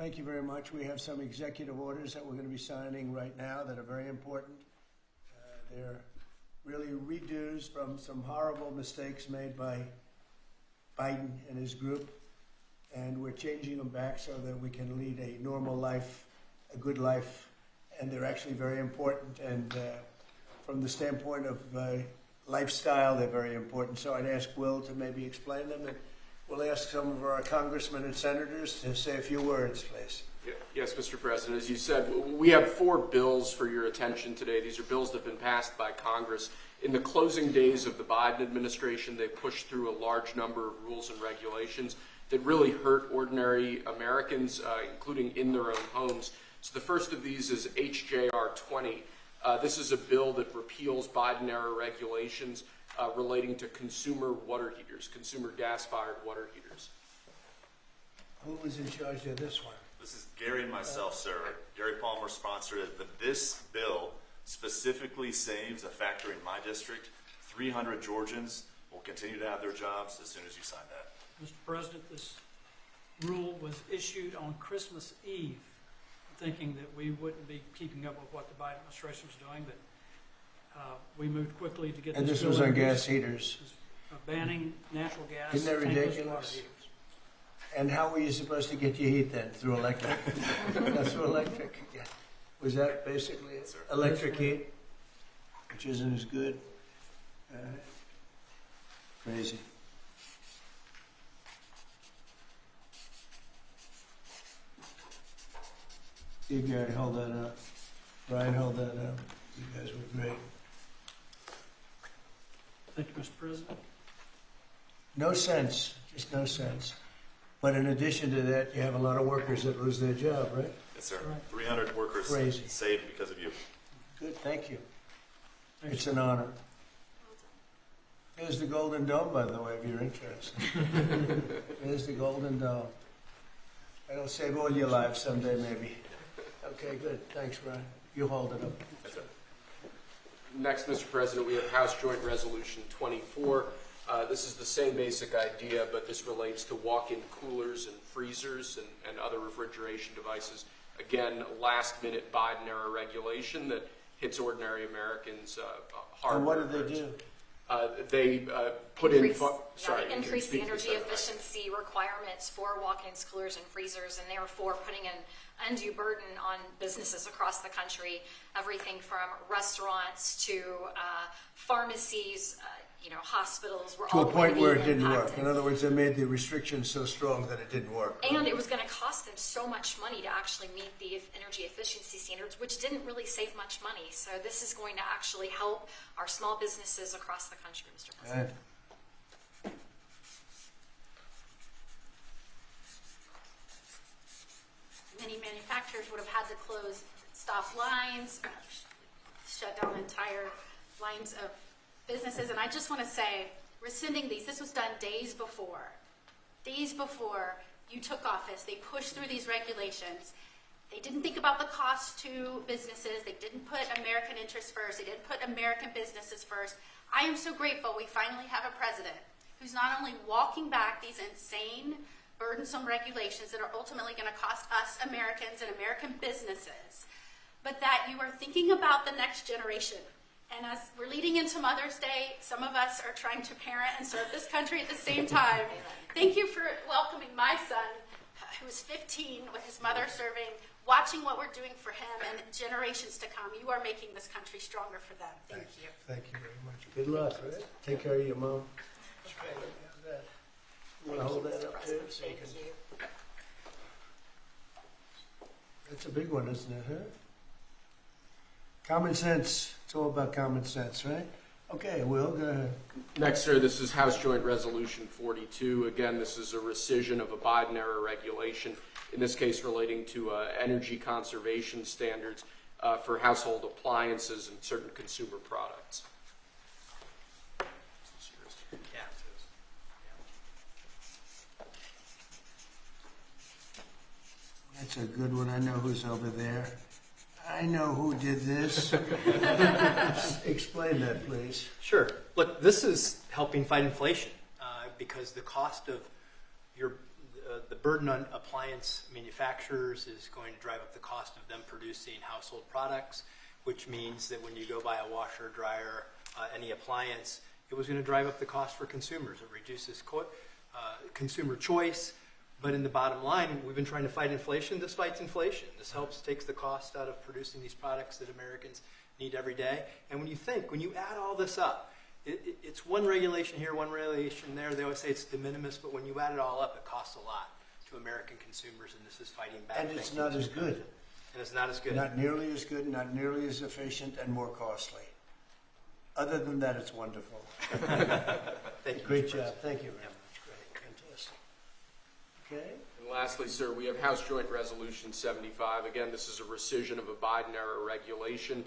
Thank you very much. We have some executive orders that we're going to be signing right now that are very important. They're really redos from some horrible mistakes made by Biden and his group, and we're changing them back so that we can lead a normal life, a good life, and they're actually very important. And from the standpoint of lifestyle, they're very important. So I'd ask Will to maybe explain them, and we'll ask some of our congressmen and senators to say a few words, please. Yes, Mr. President. As you said, we have 4 bills for your attention today. These are bills that have been passed by Congress. In the closing days of the Biden administration, they pushed through a large number of rules and regulations that really hurt ordinary Americans, including in their own homes. So the first of these is HJR 20. This is a bill that repeals Biden-era regulations relating to consumer water heaters, consumer gas-fired water heaters. Who was in charge of this one? This is Gary and myself, sir. Gary Palmer sponsored it, but this bill specifically saves a factory in my district. 300 Georgians will continue to have their jobs as soon as you sign that. Mr. President, this rule was issued on Christmas Eve, thinking that we wouldn't be keeping up with what the Biden administration was doing, but we moved quickly to get And this this was bill on introduced. gas heaters. Banning natural gas. Isn't that tankless ridiculous? water heaters. And how were you supposed to get your heat then? Through electric? That's through electric. Yeah. Was that basically Yes, sir. electric heat, which isn't as good? Crazy. You Gary, hold that up. Brian, hold that up. You guys were great. Thank you, Mr. President. No sense, just no sense. But in addition to that, you have a lot of workers that lose their job, right? Yes, sir. Right. 300 workers Crazy. saved because of you. Good, thank you. Thank It's an honor. Here's the Golden Dome, by the way, if you're interested. Here's the Golden Dome. It'll save all your lives someday, maybe. Okay, good. Thanks, Brian. You hold it up. Yes, sir. Next, Mr. President, we have House Joint Resolution 24. This is the same basic idea, but this relates to walk-in coolers and freezers and other refrigeration devices. Again, last-minute Biden-era regulation that hits ordinary Americans hard. And what did they do? They put in... Increase the energy efficiency requirements for walk-ins, coolers, and freezers, and therefore putting an undue burden on businesses across the country, everything from restaurants to pharmacies, hospitals were To all a point going where to it be didn't work. impacted. In other words, they made the restrictions so strong that it didn't work. And it was going to cost them so much money to actually meet the energy efficiency standards, which didn't really save much money. So this is going to actually help our small businesses across the country, Mr. President. Good. Many manufacturers would have had to stop lines, shut down entire lines of businesses. And I just want to say, rescinding these, this was done days before you took office. They pushed through these regulations. They didn't think about the cost to businesses. They didn't put American interests first. They didn't put American businesses first. I am so grateful we finally have a president who's not only walking back these insane, burdensome regulations that are ultimately going to cost us Americans and American businesses, but that you are thinking about the next generation. And as we're leading into Mother's Day, some of us are trying to parent and serve this country at the same time. Thank you for welcoming my son, who is 15, with his mother serving, watching what we're doing for him and generations to come. You are making this country stronger for them. Thank you. Thank you very much. Good luck, right? Take care of your mom. Okay, how's that? You want to hold that up too? So you can... That's a big one, isn't it, huh? Common sense. It's all about common sense, right? Okay, Will, go ahead. Next, sir, this is House Joint Resolution 42. Again, this is a rescission of a Biden-era regulation, in this case relating to energy conservation standards for household appliances and certain consumer products. That's a good one. I know who's over there. I know who did this. Explain that, please. Sure. Look, this is helping fight inflation because the cost of the burden on appliance manufacturers is going to drive up the cost of them producing household products, which means that when you go buy a washer, dryer, any appliance, it was going to drive up the cost for consumers. It reduces consumer choice. But in the bottom line, we've been trying to fight inflation. This fights inflation. This takes the cost out of producing these products that Americans need every day. And when you add all this up, it's one regulation here, one regulation there. They always say it's de minimis, but when you add it all up, it costs a lot to American consumers, and this is fighting back. And it's not as good. And it's not as good. Not nearly as good, not nearly as efficient, and more costly. Other than that, it's wonderful. Thank you. Great Mr. job. President. Thank you very much. Great. Fantastic. Okay. And lastly, sir, we have House Joint Resolution 75. Again, this is a rescission of a Biden-era regulation,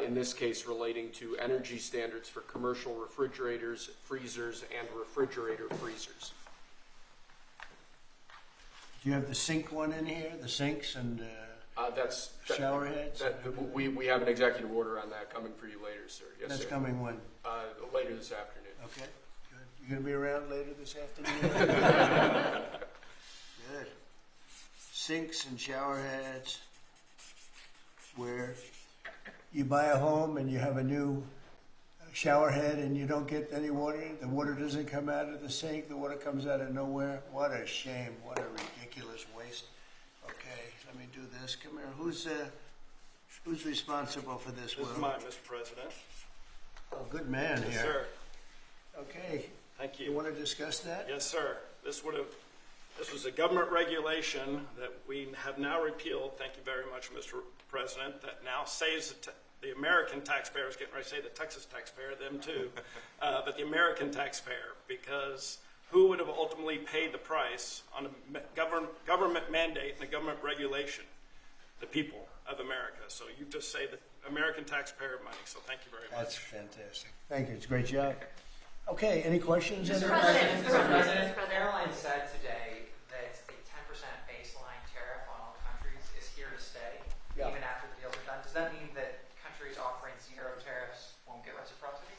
in this case relating to energy standards for commercial refrigerators, freezers, and refrigerator freezers. Do you have the sink one in here? The sinks and shower heads? We have an executive order on that coming for you later, sir. Yes, That's sir. coming when? Later this afternoon. Okay, good. You going to be around later this afternoon? Good. Sinks and shower heads, where you buy a home and you have a new shower head and you don't get any water. The water doesn't come out of the sink. The water comes out of nowhere. What a shame. What a ridiculous waste. Okay, let me do this. Come here. Who's responsible for this, Will? This is mine, Mr. President. Oh, good man here. Yes, sir. Okay. Thank You you. want to discuss that? Yes, sir. This was a government regulation that we have now repealed, thank you very much, Mr. President, that now saves the American taxpayer. I was getting ready to say the Texas taxpayer, them too, but the American taxpayer, because who would have ultimately paid the price on a government mandate and a government regulation? The people of America. So you just say the American taxpayer money, so thank you very That's much. fantastic. Thank you. It's a great job. Okay, any questions? Mr. Anyone? President, airlines said today that the 10% baseline tariff on all countries is here to stay, Yeah. even after the deals are done. Does that mean that countries offering zero tariffs won't get reciprocity?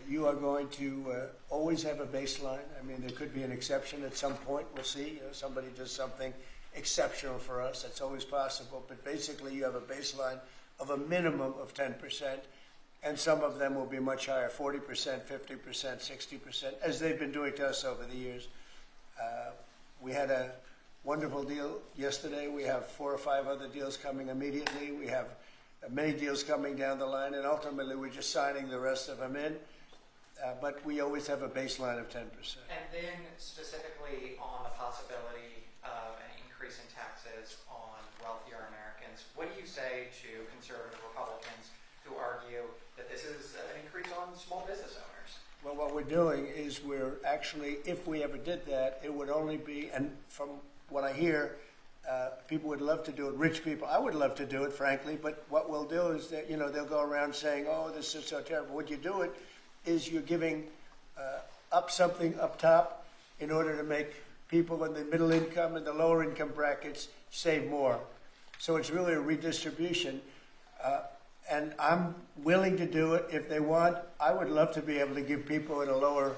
You are going to always have a baseline. I mean, there could be an exception at some point. We'll see. Somebody does something exceptional for us. That's always possible. But basically, you have a baseline of a minimum of 10%. And some of them will be much higher, 40%, 50%, 60%, as they've been doing to us over the years. We had a wonderful deal yesterday. We have 4 or 5 other deals coming immediately. We have many deals coming down the line, and ultimately we're just signing the rest of them in. But we always have a baseline of 10%. And then specifically on the possibility of an increase in taxes on wealthier Americans, what do you say to conservative Republicans who argue that this is an increase on small business owners? Well, what we're doing is we're actually, if we ever did that, it would only be, and from what I hear, people would love to do it, rich people. I would love to do it, frankly, but what we'll do is that, they'll go around saying, oh, this is so terrible. Would you do it? Is you're giving up something up top in order to make people in the middle income and the lower income brackets save more. So it's really a redistribution. And I'm willing to do it if they want. I would love to be able to give people in a lower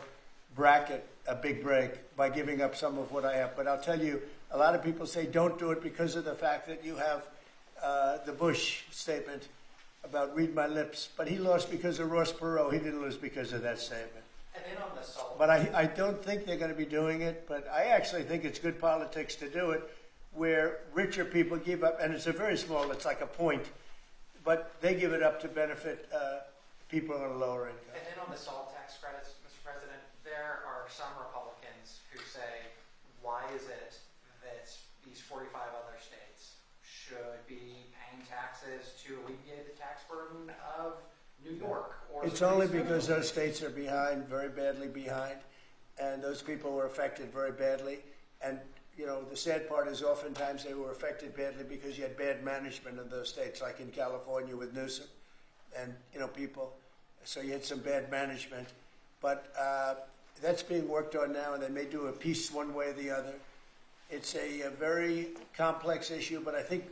bracket a big break by giving up some of what I have. But I'll tell you, a lot of people say don't do it because of the fact that you have the Bush statement about read my lips. But he lost because of Ross Perot. He didn't lose because of that statement. And then on the salt. But I don't think they're going to be doing it. But I actually think it's good politics to do it where richer people give up. And it's a very small, it's like a point. But they give it up to benefit people on a lower income. And then on the salt tax credits, Mr. President, there are some Republicans who say, why is it that these 45 other states should be paying taxes to alleviate the tax burden of New York? Or It's only because those states are behind, very badly behind, and those people were affected very badly. And the sad part is oftentimes they were affected badly because you had bad management in those states, like in California with Newsom and, people. So you had some bad management. But that's being worked on now, and they may do a piece one way or the other. It's a very complex issue, but I think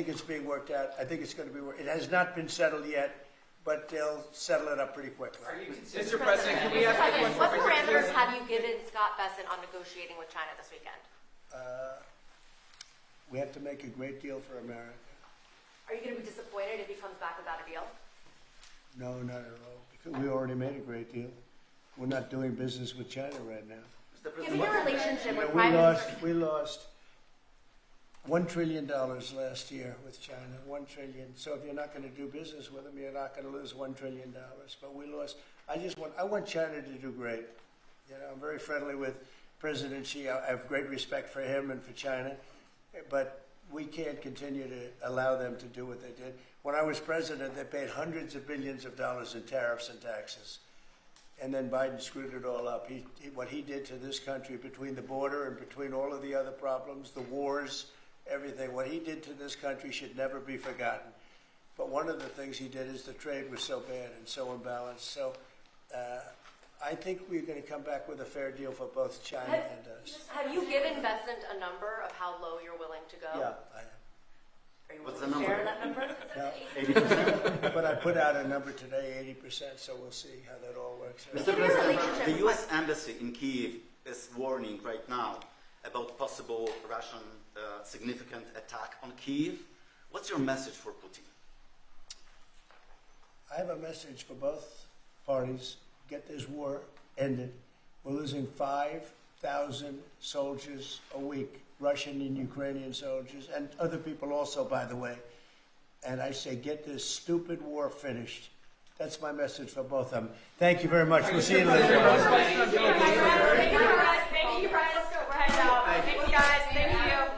it's being worked out. I think it's going to be worked. It has not been settled yet, but they'll settle it up pretty quickly. Are you Mr. President, can we have What parameters have you given Scott Bessent on negotiating with China this weekend? we have to make a great deal for America. Are you going to be disappointed if he comes back without a deal? No, not at all, because we already made a great deal. We're not doing business with China right now. Given your relationship You know, with Prime Minister, we lost $1 trillion last year with China, $1 trillion. So if you're not going to do business with them, you're not going to lose $1 trillion. But we lost. I want China to do great. You know, I'm very friendly with President Xi. I have great respect for him and for China. But we can't continue to allow them to do what they did. When I was president, they paid hundreds of billions of dollars in tariffs and taxes. And then Biden screwed it all up. What he did to this country between the border and between all of the other problems, the wars, everything, what he did to this country should never be forgotten. But one of the things he did is the trade was so bad and so imbalanced. So I think we're going to come back with a fair deal for both China and us. have you given Besant a number of how low you're willing to go? Yeah, I am. Are you What's willing the to share number? that number? Yeah. But I put out a number today, 80%, so we'll see how that all works out. Mr. Your President, relationship the with- U.S. Embassy in Kyiv is warning right now about possible Russian significant attack on Kyiv. What's your message for Putin? I have a message for both parties. Get this war ended. We're losing 5,000 soldiers a week, Russian and Ukrainian soldiers, and other people also, by the way. And I say, get this stupid war finished. That's my message for both of them. Thank you very much. We'll see you later. Thank you, guys. Thank you, guys. We're heading out. Thank you, guys. Thank you.